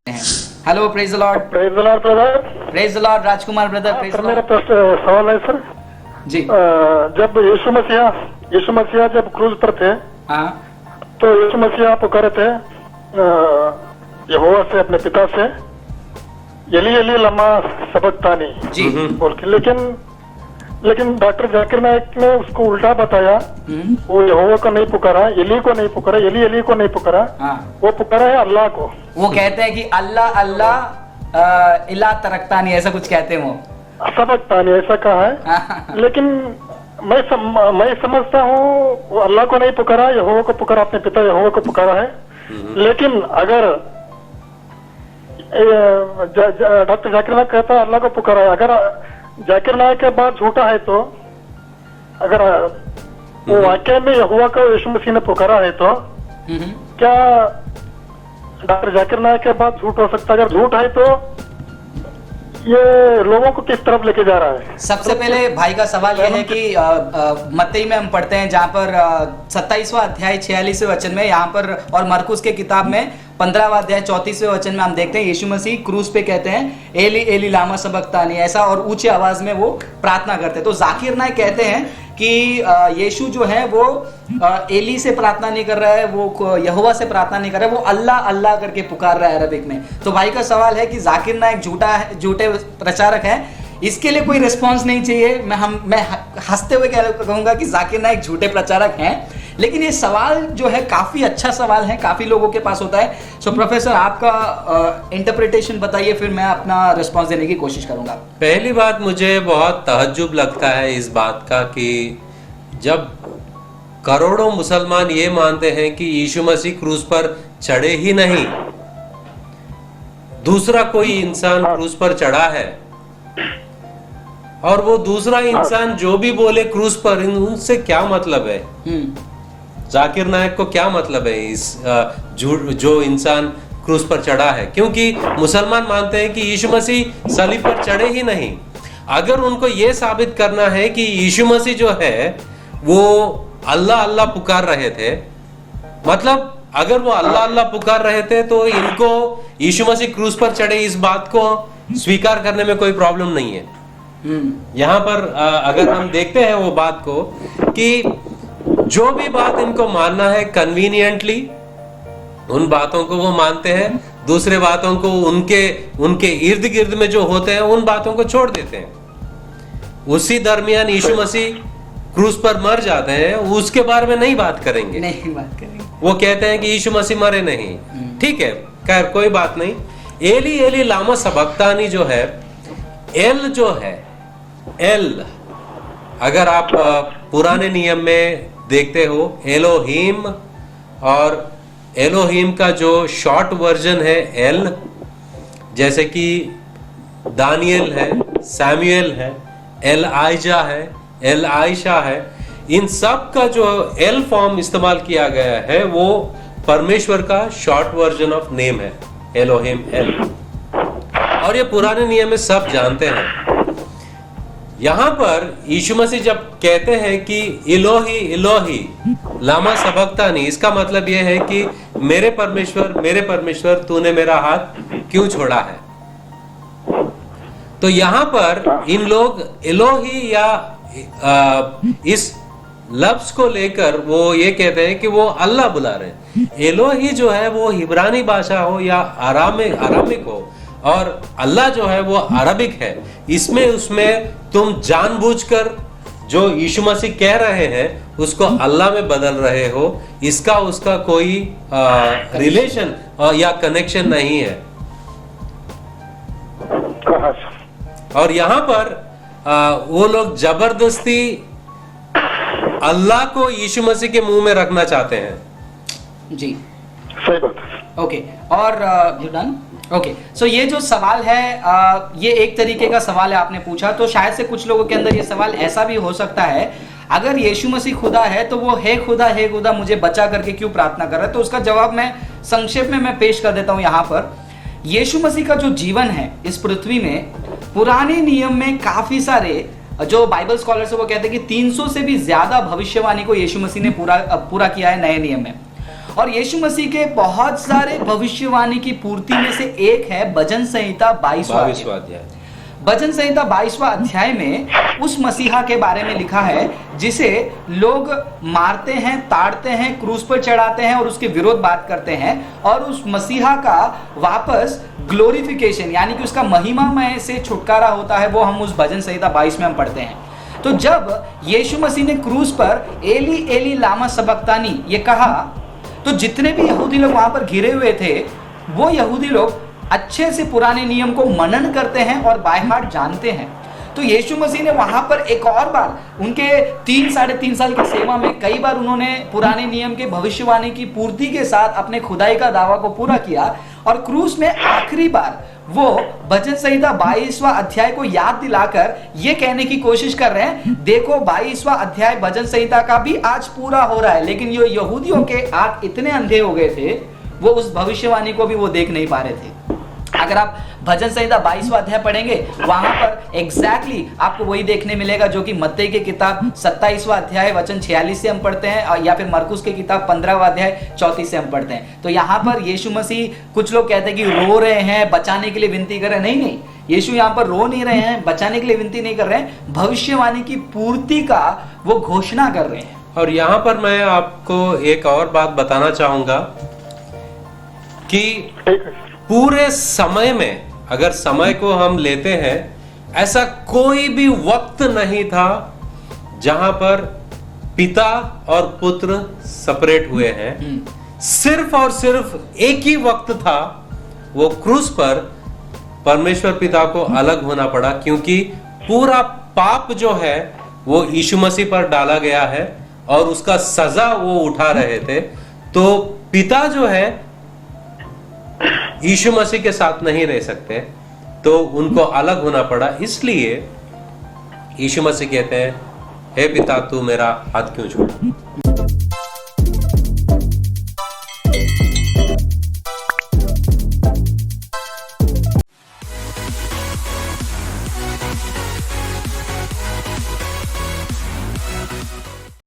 Hello, praise the Lord. Praise the Lord brother. Praise the Lord Rajkumar brother. Praise the मेरा Lord सवाल है sir जी। जब यीशु मसीहा जब क्रूज पर थे, हाँ तो यीशु मसीहा पुकारे थे यहोवा से, अपने पिता से, एली एली लमा सबक्तानी जी। बोल के। लेकिन डॉक्टर जाकिर नायक ने उसको उल्टा बताया। वो यहोवा को नहीं पुकारा, एली को नहीं पुकारा, एली को नहीं पुकारा, हाँ। वो पुकारा है अल्लाह को। वो कहते हैं कि अल्लाह अल्लाह इला तरक्तानी, ऐसा कुछ कहते हैं वो। सबक्तानी ऐसा कहा है। लेकिन मैं समझता हूँ वो अल्लाह को नहीं पुकारा, यहोवा को पुकारा, अपने पिता यहोवा को पुकारा है। लेकिन अगर डॉक्टर जाकिर नायक कहता है अल्लाह को पुकारा है, अगर जाकिर नायक के बाद झूठा है, तो अगर वो वाकई में यहोवा को यीशु मसीह ने पुकारा है, तो क्या डॉक्टर जाकिर नायक के बाद झूठ हो सकता है? अगर झूठ है तो ये लोगों को किस तरफ लेके जा रहा है? सबसे पहले भाई का सवाल यह है कि मत्ती में हम पढ़ते हैं, जहाँ पर 27वां अध्याय 46वें वचन में, यहाँ पर, और मरकुस के किताब में 15वां अध्याय 34वें वचन में हम देखते हैं यीशु मसीह क्रूस पे कहते हैं एली एली लामा सबक्तानी, ऐसा, और ऊंचे आवाज में वो प्रार्थना करते हैं। तो जाकिर नायक कहते हैं कि यीशु जो है वो एली से प्रार्थना नहीं कर रहा है, वो यहोवा से प्रार्थना नहीं कर रहा है, वो अल्लाह अल्लाह करके पुकार रहा है अरबिक में। तो भाई का सवाल है कि जाकिर नायक झूठे प्रचारक है, इसके लिए कोई रिस्पांस नहीं चाहिए। मैं हंसते हुए कहूंगा कि जाकिर नायक झूठे प्रचारक हैं। लेकिन ये सवाल जो है काफी अच्छा सवाल है, काफी लोगों के पास होता है। सो प्रोफेसर, आपका इंटरप्रिटेशन बताइए, फिर मैं अपना रिस्पांस देने की कोशिश करूंगा। पहली बात, मुझे बहुत तहज्जुब लगता है इस बात का कि जब करोड़ों मुसलमान ये मानते हैं कि यीशु मसीह क्रूस पर चढ़े ही नहीं, दूसरा कोई इंसान क्रूस पर चढ़ा है, और वो दूसरा इंसान जो भी बोले क्रूस पर, उनसे क्या मतलब है? जाकिर नायक को क्या मतलब है इस जो इंसान क्रूस पर चढ़ा है? क्योंकि मुसलमान मानते हैं कि यीशु मसीह सलीब पर चढ़े ही नहीं। अगर उनको यह साबित करना है कि यीशु मसीह जो है वो अल्लाह अल्लाह पुकार रहे थे, मतलब अगर वो अल्लाह अल्लाह पुकार रहे थे, तो इनको यीशु मसीह क्रूस पर चढ़े इस बात को स्वीकार करने में कोई प्रॉब्लम नहीं है। यहाँ पर अगर हम देखते हैं वो बात को कि जो भी बात इनको मानना है कन्वीनियंटली, उन बातों को वो मानते हैं, दूसरे बातों को उनके इर्द गिर्द में जो होते हैं उन बातों को छोड़ देते हैं। उसी दरमियान यीशु मसीह क्रूस पर मर जाते हैं, उसके बारे में नहीं बात करेंगे। वो कहते हैं कि यीशु मसीह मरे नहीं। ठीक है, खैर कोई बात नहीं। एली एली लामा सबक्तानी जो है, एल जो है, एल, अगर आप पुराने नियम में देखते हो, एलोहीम, और एलोहीम का जो शॉर्ट वर्जन है एल, जैसे कि दानियल है, सैमुएल है, एल आयजा है, एल आयशा है, इन सब का जो एल फॉर्म इस्तेमाल किया गया है वो परमेश्वर का शॉर्ट वर्जन ऑफ नेम है, एलोहीम, एल। और ये पुराने नियम में सब जानते हैं। यहां पर यीशु मसीह जब कहते हैं कि इलोही इलोही लामा सबक्तानी, इसका मतलब यह है कि मेरे परमेश्वर तूने मेरा हाथ क्यों छोड़ा है? तो यहां पर इन लोग इलोही या इस लफ्ज को लेकर वो ये कहते हैं कि वो अल्लाह बुला रहे हैं। एलोही जो है वो हिब्रानी भाषा हो या आरामिक हो, और अल्लाह जो है वो अरबिक है। इसमें उसमें तुम जानबूझकर जो यीशु मसीह कह रहे हैं उसको अल्लाह में बदल रहे हो, इसका उसका कोई रिलेशन या कनेक्शन नहीं है। और यहाँ पर वो लोग जबरदस्ती अल्लाह को यीशु मसीह के मुंह में रखना चाहते हैं। जी, सही बात है। ओके, और यू डन? ओके, सो ये जो सवाल है, ये एक तरीके का सवाल है आपने पूछा। तो शायद से कुछ लोगों के अंदर ये सवाल ऐसा भी हो सकता है, अगर यीशु मसीह खुदा है तो वो हे खुदा मुझे बचा करके क्यों प्रार्थना कर रहा है? तो उसका जवाब मैं संक्षेप में मैं पेश कर देता हूं यहाँ पर। यीशु मसीह का जो जीवन है इस पृथ्वी में, पुराने नियम में काफी सारे जो बाइबल स्कॉलर्स है वो कहते हैं कि 300 से भी ज्यादा भविष्यवाणी को यीशु मसीह ने पूरा किया है नए नियम में। और यीशु मसीह के बहुत सारे भविष्यवाणी की पूर्ति में से एक है भजन संहिता 22वां अध्याय। भजन संहिता 22वां अध्याय में उस मसीहा के बारे में लिखा है जिसे लोग मारते हैं, ताड़ते हैं, क्रूस पर चढ़ाते हैं और उसके विरोध बात करते हैं, और उस मसीहा का वापस ग्लोरिफिकेशन यानी कि उसका महिमामय से छुटकारा होता है, वो हम उस भजन संहिता 22 में हम पढ़ते हैं। तो जब यीशु मसीह ने क्रूस पर एली एली लामा सबक्तानी ये कहा, तो जितने भी यहूदी लोग वहां पर घिरे हुए थे, वो यहूदी लोग अच्छे से पुराने नियम को मनन करते हैं और बाय हार्ट जानते हैं। तो यीशु मसीह ने वहां पर एक और बार उनके 3-3.5 साल की सेवा में कई बार उन्होंने पुराने नियम के भविष्यवाणी की पूर्ति के साथ अपने खुदाई का दावा को पूरा किया, और क्रूस में आखिरी बार वो भजन संहिता 22वां अध्याय को याद दिलाकर ये कहने की कोशिश कर रहे हैं, देखो 22वां अध्याय भजन संहिता का भी आज पूरा हो रहा है। लेकिन ये यहूदियों के आंख इतने अंधे हो गए थे, वो उस भविष्यवाणी को भी वो देख नहीं पा रहे थे। अगर आप भजन संहिता 22वां अध्याय पढ़ेंगे, वहां पर एग्जैक्टली आपको वही देखने मिलेगा जो कि मत्ती की किताब 27वां अध्याय वचन 46 से हम पढ़ते हैं, या फिर मरकुस की किताब 15वां अध्याय 34 से हम पढ़ते हैं। तो यहाँ पर यीशु मसीह, कुछ लोग कहते हैं कि रो रहे हैं, बचाने के लिए विनती कर रहे हैं। नहीं, यीशु यहाँ पर रो नहीं रहे हैं, बचाने के लिए विनती नहीं कर रहे हैं, भविष्यवाणी की पूर्ति का वो घोषणा कर रहे हैं। और यहाँ पर मैं आपको एक और बात बताना चाहूंगा कि पूरे समय में, अगर समय को हम लेते हैं, ऐसा कोई भी वक्त नहीं था जहां पर पिता और पुत्र सेपरेट हुए हैं। सिर्फ और सिर्फ एक ही वक्त था, वो क्रूस पर परमेश्वर पिता को अलग होना पड़ा, क्योंकि पूरा पाप जो है वो यीशु मसीह पर डाला गया है और उसका सजा वो उठा रहे थे। तो पिता जो है यीशु मसीह के साथ नहीं रह सकते, तो उनको अलग होना पड़ा। इसलिए यीशु मसीह कहते हैं, हे पिता तू मेरा हाथ क्यों छोड़ा।